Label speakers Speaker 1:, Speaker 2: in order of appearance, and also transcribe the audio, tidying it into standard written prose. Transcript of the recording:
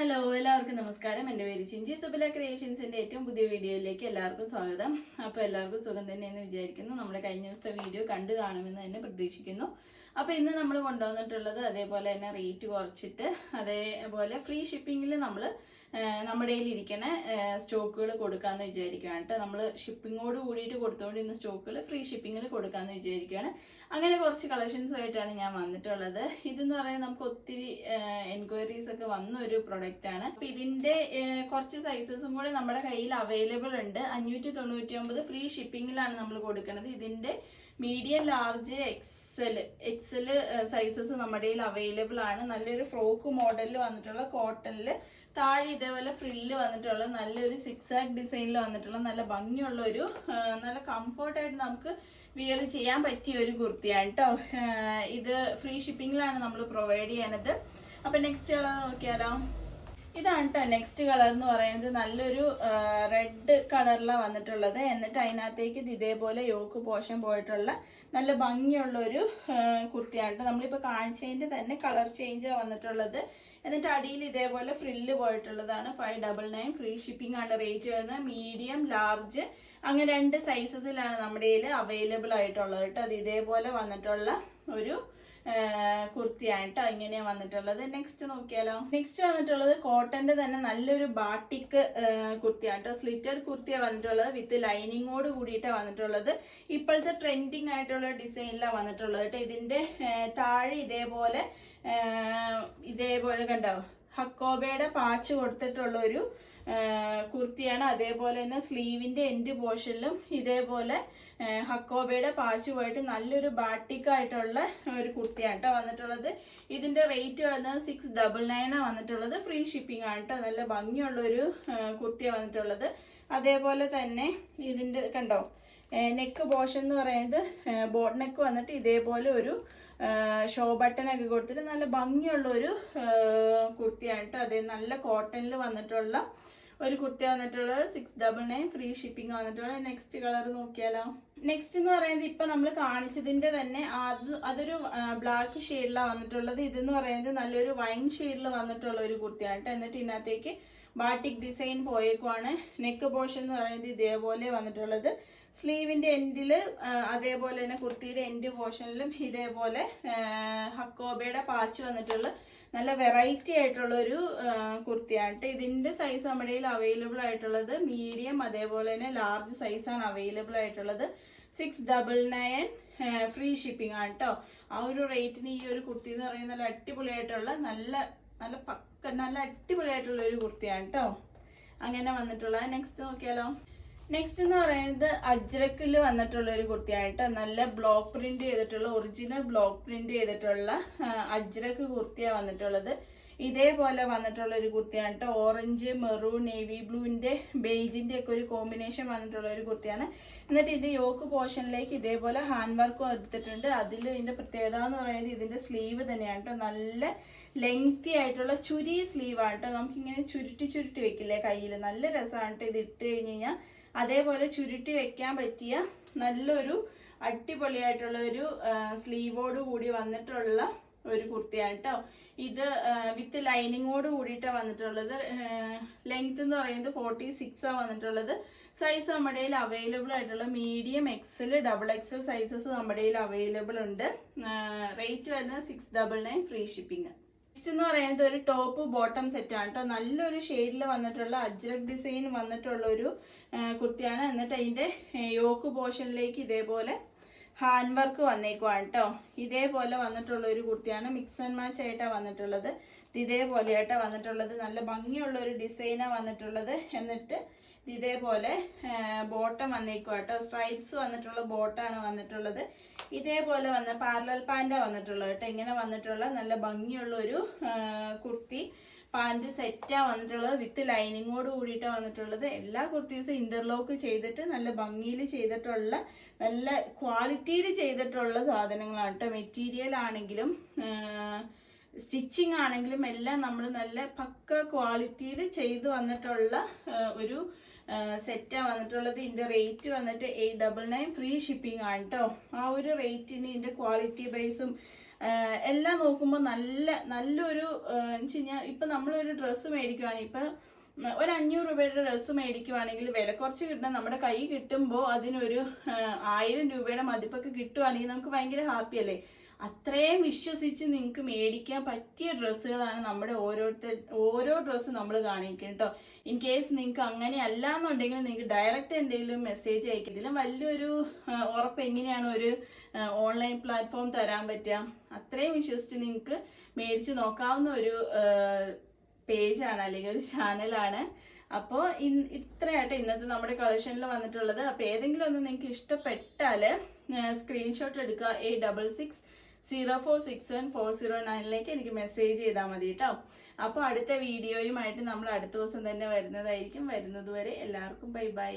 Speaker 1: Hello എല്ലാവർക്കും നമസ്കാരം. എൻ്റെ പേര് ചിഞ്ചി സുബില ക്രിയേഷൻസിന്റെ ഏറ്റവും പുതിയ വീഡിയോയിലേക്ക് എല്ലാവർക്കും സ്വാഗതം. അപ്പോൾ എല്ലാവർക്കും സുഖം തന്നെയെന്ന് വിചാരിക്കുന്നു. നമ്മുടെ കഴിഞ്ഞ ദിവസത്തെ വീഡിയോ കണ്ടു കാണുമെന്ന് തന്നെ പ്രതീക്ഷിക്കുന്നു. അപ്പോൾ ഇന്ന് നമ്മൾ കൊണ്ടുവന്നിട്ടുള്ളത് അതേപോലെ തന്നെ റേറ്റ് കുറച്ചിട്ട് അതേപോലെ ഫ്രീ ഷിപ്പിങ്ങിൽ നമ്മൾ നമ്മുടെ ഇരിക്കുന്ന സ്റ്റോക്കുകൾ കൊടുക്കാമെന്ന് വിചാരിക്കുകയാണ് കേട്ടോ. നമ്മൾ ഷിപ്പിങ്ങോട് കൂടിയിട്ട് കൊടുത്തുകൊണ്ടിരുന്ന സ്റ്റോക്കുകൾ ഫ്രീ ഷിപ്പിങ്ങിൽ കൊടുക്കാമെന്ന് വിചാരിക്കുകയാണ്. അങ്ങനെ കുറച്ച് കളക്ഷൻസുമായിട്ടാണ് ഞാൻ വന്നിട്ടുള്ളത്. ഇതെന്ന് പറയുന്നത് നമുക്ക് ഒത്തിരി എൻക്വയറീസ് ഒക്കെ വന്ന ഒരു പ്രൊഡക്റ്റ് ആണ്. അപ്പൊ ഇതിന്റെ കുറച്ച് സൈസസും കൂടെ നമ്മുടെ കയ്യിൽ അവൈലബിൾ ഉണ്ട്. 599 ഫ്രീ ഷിപ്പിങ്ങിലാണ് നമ്മൾ കൊടുക്കുന്നത്. ഇതിന്റെ മീഡിയം, ലാർജ്, എക്സൽ സൈസസ് നമ്മുടെ കയ്യിൽ അവൈലബിൾ ആണ്. നല്ലൊരു ഫ്രോക്ക് മോഡലിൽ വന്നിട്ടുള്ള കോട്ടണിൽ താഴെ ഇതേപോലെ ഫ്രില്ല് വന്നിട്ടുള്ള നല്ലൊരു സിക്സാക് ഡിസൈനിൽ വന്നിട്ടുള്ള നല്ല ഭംഗിയുള്ള ഒരു നല്ല കംഫർട്ടായിട്ട് നമുക്ക് വിയർ ചെയ്യാൻ പറ്റിയ ഒരു കുർത്തിയാണ് കേട്ടോ. ഇത് ഫ്രീ ഷിപ്പിങ്ങിലാണ് നമ്മൾ പ്രൊവൈഡ് ചെയ്യണത്. അപ്പൊ നെക്സ്റ്റ് കളർ നോക്കിയാലോ. ഇതാണ് കേട്ടോ നെക്സ്റ്റ് കളർ എന്ന് പറയുന്നത്. നല്ലൊരു റെഡ് കളറിലാണ് വന്നിട്ടുള്ളത്. എന്നിട്ട് അതിനകത്തേക്ക് ഇതേപോലെ യോക്ക് പോഷൻ പോയിട്ടുള്ള നല്ല ഭംഗിയുള്ള ഒരു കുർത്തിയാണ് കേട്ടോ. നമ്മളിപ്പോൾ കാണിച്ചതിന്റെ തന്നെ കളർ ചേഞ്ച് വന്നിട്ടുള്ളത്. എന്നിട്ട് അടിയിൽ ഇതേപോലെ ഫ്രില്ല് പോയിട്ടുള്ളതാണ്. 599 ഫ്രീ ഷിപ്പിംഗ് ആണ് റേറ്റ് വരുന്നത്. മീഡിയം, ലാർജ് അങ്ങനെ 2 സൈസസിലാണ് നമ്മുടെ കയ്യിൽ അവൈലബിൾ ആയിട്ടുള്ളത് കേട്ടോ. അത് ഇതേപോലെ വന്നിട്ടുള്ള ഒരു കുർത്തിയാണ് കേട്ടോ. ഇങ്ങനെയാണ് വന്നിട്ടുള്ളത്. നെക്സ്റ്റ് നോക്കിയാലോ. നെക്സ്റ്റ് വന്നിട്ടുള്ളത് കോട്ടന്റെ തന്നെ നല്ലൊരു ബാട്ടിക് കുർത്തിയാണ് കേട്ടോ. സ്ലിറ്റർ കുർത്തിയാണ് വന്നിട്ടുള്ളത്. വിത്ത് ലൈനിങ്ങോട് കൂടിയിട്ടാണ് വന്നിട്ടുള്ളത്. ഇപ്പോഴത്തെ ട്രെൻഡിങ് ആയിട്ടുള്ള ഡിസൈനിലാണ് വന്നിട്ടുള്ളത് കേട്ടോ. ഇതിന്റെ താഴെ ഇതേപോലെ കണ്ടോ ഹക്കോബയുടെ പാച്ച് കൊടുത്തിട്ടുള്ള ഒരു കുർത്തിയാണ്. അതേപോലെ തന്നെ സ്ലീവിന്റെ എൻഡ് പോർഷനിലും ഇതേപോലെ ഹക്കോബയുടെ പാച്ച് പോയിട്ട് നല്ലൊരു ബാട്ടിക് ആയിട്ടുള്ള ഒരു കുർത്തിയാണ് കേട്ടോ വന്നിട്ടുള്ളത്. ഇതിന്റെ റേറ്റ് വന്നത് 699 വന്നിട്ടുള്ളത്. ഫ്രീ ഷിപ്പിംഗ് ആണ് കേട്ടോ. നല്ല ഭംഗിയുള്ള ഒരു കുർത്തിയാണ് വന്നിട്ടുള്ളത്. അതേപോലെ തന്നെ ഇതിന്റെ കണ്ടോ നെക്ക് പോർഷൻ എന്ന് പറയുന്നത് ബോട്ട് നെക്ക് വന്നിട്ട് ഇതേപോലെ ഒരു ഷോ ബട്ടൺ ഒക്കെ കൊടുത്തിട്ട് നല്ല ഭംഗിയുള്ള ഒരു കുർത്തിയാണ് കേട്ടോ. അതേ നല്ല കോട്ടണിൽ വന്നിട്ടുള്ള ഒരു കുർത്തി വന്നിട്ടുള്ളത്. 699 ഫ്രീ ഷിപ്പിംഗ് വന്നിട്ടുള്ളത്. നെക്സ്റ്റ് കളർ നോക്കിയാലോ. നെക്സ്റ്റ് എന്ന് പറയുന്നത് ഇപ്പൊ നമ്മൾ കാണിച്ചതിന്റെ തന്നെ അതൊരു ബ്ലാക്ക് ഷെയ്ഡിലാണ് വന്നിട്ടുള്ളത്. ഇതെന്ന് പറയുന്നത് നല്ലൊരു വൈൻ ഷെയ്ഡിൽ വന്നിട്ടുള്ള ഒരു കുർത്തിയാണ് കേട്ടോ. എന്നിട്ട് ഇതിനകത്തേക്ക് ബാട്ടിക് ഡിസൈൻ പോയേക്കുവാണ്. നെക്ക് പോർഷൻ എന്ന് പറയുന്നത് ഇതേപോലെ വന്നിട്ടുള്ളത്. സ്ലീവിന്റെ എൻഡില് അതേപോലെ തന്നെ കുർത്തിയുടെ എൻഡ് പോർഷനിലും ഇതേപോലെ ഹക്കോബയുടെ പാച്ച് വന്നിട്ടുള്ള നല്ല വെറൈറ്റി ആയിട്ടുള്ള ഒരു കുർത്തിയാണ്. ഇതിന്റെ സൈസ് നമ്മുടെ കയ്യിൽ അവൈലബിൾ ആയിട്ടുള്ളത് മീഡിയം അതേപോലെ തന്നെ ലാർജ് സൈസാണ് അവൈലബിൾ ആയിട്ടുള്ളത്. 699 ഫ്രീ ഷിപ്പിംഗ് ആണ് കേട്ടോ. ആ ഒരു റേറ്റിന് ഈ ഒരു കുർത്തി എന്ന് പറയുന്നത് നല്ല അടിപൊളിയായിട്ടുള്ള നല്ല അടിപൊളിയായിട്ടുള്ള ഒരു കുർത്തിയാണ് കേട്ടോ. അങ്ങനെ വന്നിട്ടുള്ളത്. നെക്സ്റ്റ് നോക്കിയാലോ. നെക്സ്റ്റ് എന്ന് പറയുന്നത് അജ്രക്കിൽ വന്നിട്ടുള്ള ഒരു കുർത്തിയാണ് കേട്ടോ. നല്ല ബ്ലോക്ക് പ്രിന്റ് ചെയ്തിട്ടുള്ള ഒറിജിനൽ ബ്ലോക്ക് പ്രിന്റ് ചെയ്തിട്ടുള്ള അജ്രക്ക് കുർത്തിയാണ് വന്നിട്ടുള്ളത്. ഇതേപോലെ വന്നിട്ടുള്ള ഒരു കുർത്തിയാണ് കേട്ടോ. ഓറഞ്ച്, മെറൂൺ, നേവി ബ്ലൂവിന്റെ ബേജിന്റെ ഒക്കെ ഒരു കോമ്പിനേഷൻ വന്നിട്ടുള്ള ഒരു കുർത്തിയാണ്. എന്നിട്ട് ഇതിന്റെ യോക്ക് പോർഷനിലേക്ക് ഇതേപോലെ ഹാൻഡ് വർക്കും എടുത്തിട്ടുണ്ട്. അതിൽ ഇതിന്റെ പ്രത്യേകത എന്ന് പറയുന്നത് ഇതിന്റെ സ്ലീവ് തന്നെയാണ് കേട്ടോ. നല്ല ലെങ്തി ആയിട്ടുള്ള ചുരി സ്ലീവ് ആണ് കേട്ടോ. നമുക്കിങ്ങനെ ചുരുട്ടി വെക്കില്ലേ കയ്യിൽ, നല്ല രസമാണ് കേട്ടോ ഇത് ഇട്ട് കഴിഞ്ഞ് കഴിഞ്ഞാൽ. അതേപോലെ ചുരുട്ടി വെക്കാൻ പറ്റിയ നല്ലൊരു അടിപൊളിയായിട്ടുള്ള ഒരു സ്ലീവോട് കൂടി വന്നിട്ടുള്ള ഒരു കുർത്തിയാണ് കേട്ടോ. ഇത് വിത്ത് ലൈനിങ്ങോട് കൂടിയിട്ടാണ് വന്നിട്ടുള്ളത്. ലെങ്ത് എന്ന് പറയുന്നത് 46 വന്നിട്ടുള്ളത്. സൈസ് നമ്മുടെ കയ്യിൽ അവൈലബിൾ ആയിട്ടുള്ള medium, XL, double XL sizes നമ്മുടെ കയ്യിൽ അവൈലബിൾ ഉണ്ട്. റേറ്റ് വരുന്നത് 699 ഫ്രീ ഷിപ്പിംഗ്. നെക്സ്റ്റ് എന്ന് പറയുന്നത് ഒരു ടോപ്പ് ബോട്ടം സെറ്റ് ആണ് കേട്ടോ. നല്ലൊരു ഷെയ്ഡിൽ വന്നിട്ടുള്ള അജ്രക് ഡിസൈൻ വന്നിട്ടുള്ള ഒരു കുർത്തിയാണ്. എന്നിട്ട് അതിന്റെ യോക്ക് പോർഷനിലേക്ക് ഇതേപോലെ ഹാൻഡ് വർക്ക് വന്നേക്കുവാണ് കേട്ടോ. ഇതേപോലെ വന്നിട്ടുള്ള ഒരു കുർത്തിയാണ്. മിക്സ് ആൻഡ് മാച്ച് ആയിട്ടാണ് വന്നിട്ടുള്ളത്. ഇതേപോലെ ആയിട്ടാണ് വന്നിട്ടുള്ളത്. നല്ല ഭംഗിയുള്ള ഒരു ഡിസൈനാണ് വന്നിട്ടുള്ളത്. എന്നിട്ട് ഇതേപോലെ ബോട്ടം വന്നേക്കുക കേട്ടോ. സ്ട്രൈപ്സ് വന്നിട്ടുള്ള ബോട്ടാണ് വന്നിട്ടുള്ളത്. ഇതേപോലെ വന്ന പാരലൽ പാൻറ്റാണ് വന്നിട്ടുള്ളത് കേട്ടോ. ഇങ്ങനെ വന്നിട്ടുള്ള നല്ല ഭംഗിയുള്ള ഒരു കുർത്തി പാൻറ് സെറ്റാണ് വന്നിട്ടുള്ളത്. വിത്ത് ലൈനിങ്ങോട് കൂടിയിട്ടാണ് വന്നിട്ടുള്ളത്. എല്ലാ കുർത്തീസും ഇന്റർലോക്ക് ചെയ്തിട്ട് നല്ല ഭംഗിയിൽ ചെയ്തിട്ടുള്ള നല്ല ക്വാളിറ്റിയിൽ ചെയ്തിട്ടുള്ള സാധനങ്ങളാണ് കേട്ടോ. മെറ്റീരിയൽ ആണെങ്കിലും സ്റ്റിച്ചിങ് ആണെങ്കിലും എല്ലാം നമ്മൾ നല്ല പക്ക ക്വാളിറ്റിയിൽ ചെയ്ത് വന്നിട്ടുള്ള ഒരു സെറ്റാണ് വന്നിട്ടുള്ളത്. ഇതിന്റെ റേറ്റ് വന്നിട്ട് 899 ഫ്രീ ഷിപ്പിംഗ് ആണ് കേട്ടോ. ആ ഒരു റേറ്റിന് ഇതിന്റെ ക്വാളിറ്റി ബേസും എല്ലാം നോക്കുമ്പോൾ നല്ലൊരു വെച്ച് കഴിഞ്ഞാൽ ഇപ്പം നമ്മളൊരു ഡ്രസ്സ് മേടിക്കുവാണെങ്കിൽ ഇപ്പം ഒരു 500 രൂപയുടെ ഡ്രസ്സ് മേടിക്കുവാണെങ്കിൽ വില കുറച്ച് കിട്ടണം, നമ്മുടെ കൈ കിട്ടുമ്പോൾ അതിനൊരു 1000 രൂപയുടെ മതിപ്പൊക്കെ കിട്ടുവാണെങ്കിൽ നമുക്ക് ഭയങ്കര ഹാപ്പി അല്ലേ. അത്രയും വിശ്വസിച്ച് നിങ്ങൾക്ക് മേടിക്കാൻ പറ്റിയ ഡ്രസ്സുകളാണ് നമ്മുടെ ഓരോ ഡ്രസ്സും നമ്മൾ കാണിക്കും കേട്ടോ. ഇൻ കേസ് നിങ്ങൾക്ക് അങ്ങനെ അല്ല എന്നുണ്ടെങ്കിൽ നിങ്ങൾക്ക് ഡയറക്റ്റ് എന്തെങ്കിലും മെസ്സേജ് അയക്കും. ഇതിലും വലിയൊരു ഉറപ്പ് എങ്ങനെയാണ് ഒരു ഓൺലൈൻ പ്ലാറ്റ്ഫോം തരാൻ പറ്റുക. അത്രയും വിശ്വസിച്ച് നിങ്ങൾക്ക് മേടിച്ച് നോക്കാവുന്ന ഒരു പേജാണ് അല്ലെങ്കിൽ ഒരു ചാനലാണ്. അപ്പോൾ ഇത്രയായിട്ട് ഇന്നത്തെ നമ്മുടെ കളക്ഷനിൽ വന്നിട്ടുള്ളത്. അപ്പോൾ ഏതെങ്കിലും ഒന്ന് നിങ്ങൾക്ക് ഇഷ്ടപ്പെട്ടാൽ സ്ക്രീൻഷോട്ട് എടുക്കുക, 8660467409 എനിക്ക് മെസ്സേജ് ചെയ്താൽ മതി കേട്ടോ. അപ്പോൾ അടുത്ത വീഡിയോയുമായിട്ട് നമ്മൾ അടുത്ത ദിവസം തന്നെ വരുന്നതായിരിക്കും. വരുന്നത് വരെ എല്ലാവർക്കും ബൈ ബൈ.